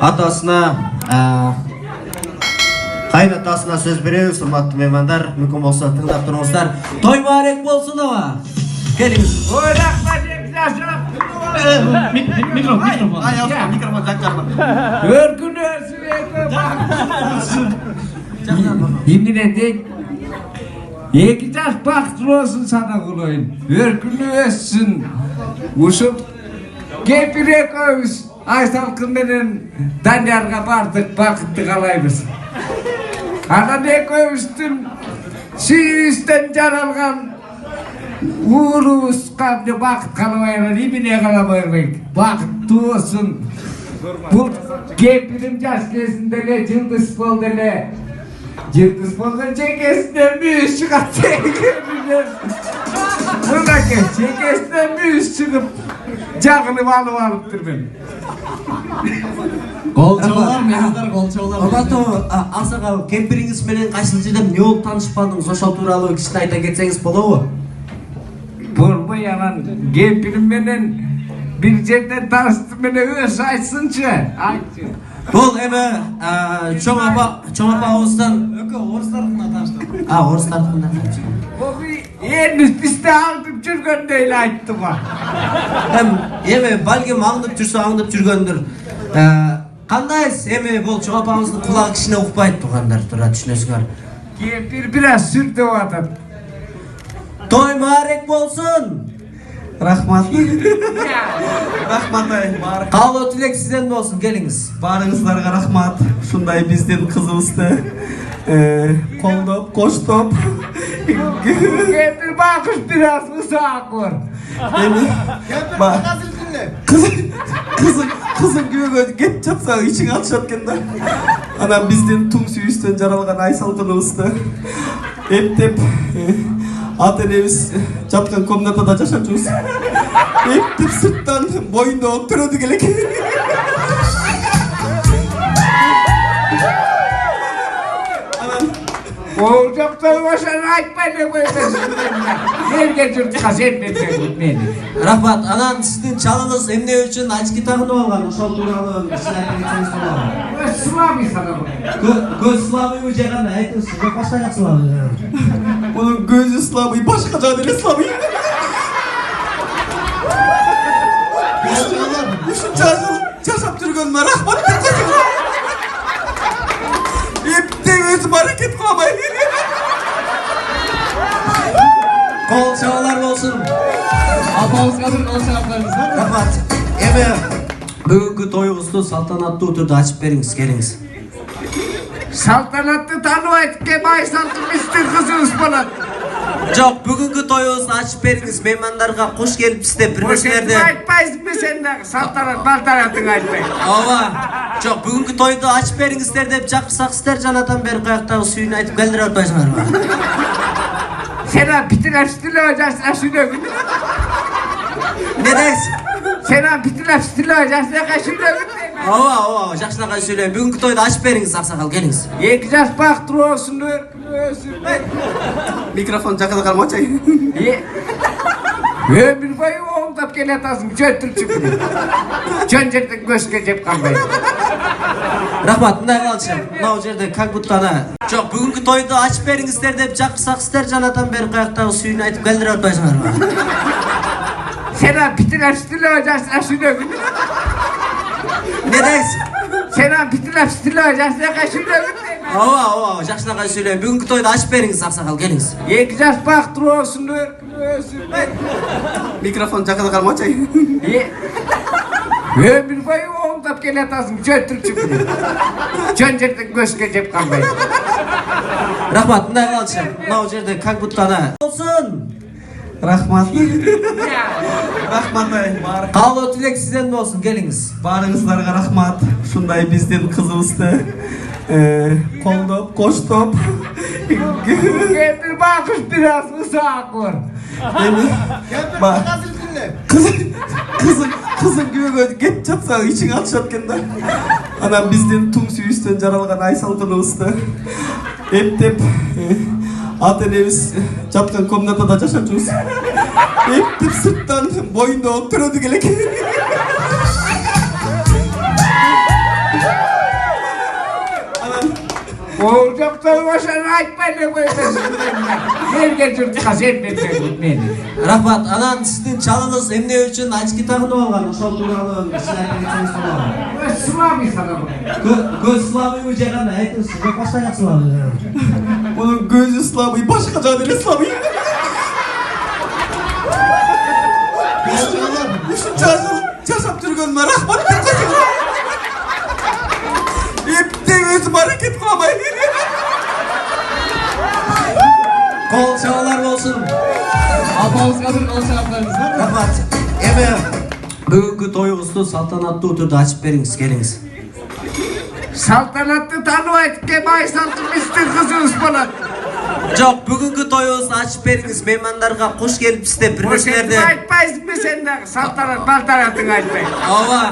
Атасына, қайнатасына сөз береміз, құрметті меймандар, мүмкін болса тыңдап тұрыңыздар. Той мүбәрәк болсын ава. Келіңіз. Ой, рахмат, Микрофон жаққарма. өркін өсіп Емден екі жас бақытты болсын сана құлайын. Өркін өссін. Ұшып кепір екеуміз Айсалқынменен Даниярға бардық, бақытты қалаймыз. Анан екеуміздің сүйістен жаралған ұлымыз қабды бақыт қаламайын, еміне қаламайын. Бақытты болсын. Бұл кепірім жас кезіндегі жылдыз болдылы. Жылдыз болған жекесінен мүйіз шығат тегерінен. Бұнаке, жекесінен мүйіз шығып, жағылып алып тұрмын. Қолчаулар, меймандар, қолчаулар. Абату, асаға кемпіріңіз менен қайсын жерден не болып танышпадыңыз, ошол тууралуу кичине айта кетсеңиз болобу? Болбой анан кемпирим менен бир жерден таныштым менен өз айтсынчы. Айтчы. Бұл эми чоң апабыздан Орыстарына таныштым. орыстардыкында. Бұл эми бизде аңдып жүргөндөй айтты ба. Эми балгим аңдып жүрсө аңдып жүргөндүр. Кандайсыз? Эми бул чоң апабыздын кулагы кичине укпайт тургандар, туура түшүнөсүңөр. Кемпир бираз сүртүп атат. Той мүбәрәк болсын. Рахмат. Рахмат ай. Каалоо тилек сизден болсын, келиңиз. Барыңыздарга рахмат. Ушундай биздин кызыбызды колдоп, коштоп. Кемпир бакыш бираз ысаак бар. Кызың күйөөгө кетип жатса ичиң атышат экен да. Анан биздин туң сүйүстөн жаралган Айсалкыныбызды эптеп ата энебиз жаткан комнатада жашачубуз. Эптеп сырттан боюнда отурду келек. Ол жоктон ошону айтпай эле койсоң. Жерге журтка сен мени. Рахмат, анан сиздин чалыңыз эмне үчүн очки тагынып алган? Ошол тууралуу кичине айта кетсеңиз болобу? Славы санабы. Көз слабыйбы же кандай айтыңыз, же башка жак слабый? Мунун көзү слабый, башка жагы эле слабый. Ушунча жыл жашап жүргөнүмө рахмат. Эптеп өзүм аракет кыламай. Кол чабалар болсын. Апабызга бир кол чабаларыңыз. Рахмат. Эми бүгүнкү тоюңузду салтанаттуу түрдө ачып бериңиз, келиңиз. Салтанатты тааныбайт кем Айсалкын биздин кызыбыз болот. Жок, бүгүнкү тоюңузду ачып бериңиз, меймандарга кош келипсиз деп бир нерселерди. Айтпайсыңбы сен дагы салтанат балтаратың айтпай. Ооба. Жок, бүгүнкү тойду ачып бериңиздер деп чакырсак сиздер жанатан бери каяктагы сүйүн айтып келдире атпайсыңарбы? Сен питилештилөө жашына сүйлөгүн. Не дейсиз? Сен питилештилөө жашына сүйлөгүн. Ооба, жакшынакай сүйлөйм. Бүгүнкү тойду ачып бериңиз, аксакал, келиңиз. Эки жаш бактыруу болсун өсүп. Микрофон жакында калмачы. Өмүр бою оңдап келатасың, жөтүрчү. Жөн жерден көзгө жеп калбай. Рахмат, мындай кылчы. Мынау жерде как будто ана. Жок, бүгүнкү тойду ачып бериңиздер деп чакырсак сиздер жанатан бери каяктагы сүйүн айтып келдире атпайсыңарбы? Сен питилештилөө жашына сүйлөгүн. Не дейсиз? Сен питилештилөө жашына сүйлөгүн. Ооба, жакшынакай сүйлөйм. Бүгүнкү тойду ачып бериңиз, аксакал, келиңиз. Эки жаш бактыруу болсун өсүп. Микрофон жакында калмачы. Өмүр бою оңдап келатасың, жөтүрчү. Жөн жерден көзгө жеп калбай. Рахмат, мындай кылчы. Мынау жерде как будто ана. Болсун. Рахмат. Рахмат ай. Каалоо тилек сизден болсын, келиңиз. Барыңыздарга рахмат. Ушундай биздин кызыбызды колдоп, коштоп. Кемпир бакыш бираз ысаак бар. Кызың күйөөгө кетип жатса ичиң атышат экен да. Анан биздин туң сүйүстөн жаралган Айсалкыныбызды эптеп ата энебиз жаткан комнатада жашачубуз. Эптеп сырттан боюнда отурду келек. Ол жоқтан ошаны айтпай эле коюңдар. Жерге жұртқа жетпесеңиз мени. Рахмат. Анан сиздин чалыңыз эмне үчүн очки тагынып алган? Ошол тууралуу сиз айтып кетсеңиз болот. Слабый санабы. Көз слабыйбы же кандай айтыңыз? Жок башка слабый. Bunun gözü слабый, başka canıyla слабый. Üçüncü yıl yaşap durgunma rahmat edin. Hep de özüm hareket kılamayın. Kol çağlar bolsun. Апаңызға бір қол шапқаныңыз бар. Рахмат. Эми бүгүнкү тоюңузду салтанаттуу түрдө ачып бериңиз, келиңиз. Saltanatlı tanımayıp ki Baysaltı Mr. Kızınız bana. Жок, бүгүнкү тоюңузду ачып бериңиz. Меймандарга кош келипсиз деп Boşetini бирнерселерди. айтпайсың mı sen de saltanat baltanatını айтпай. Ооба.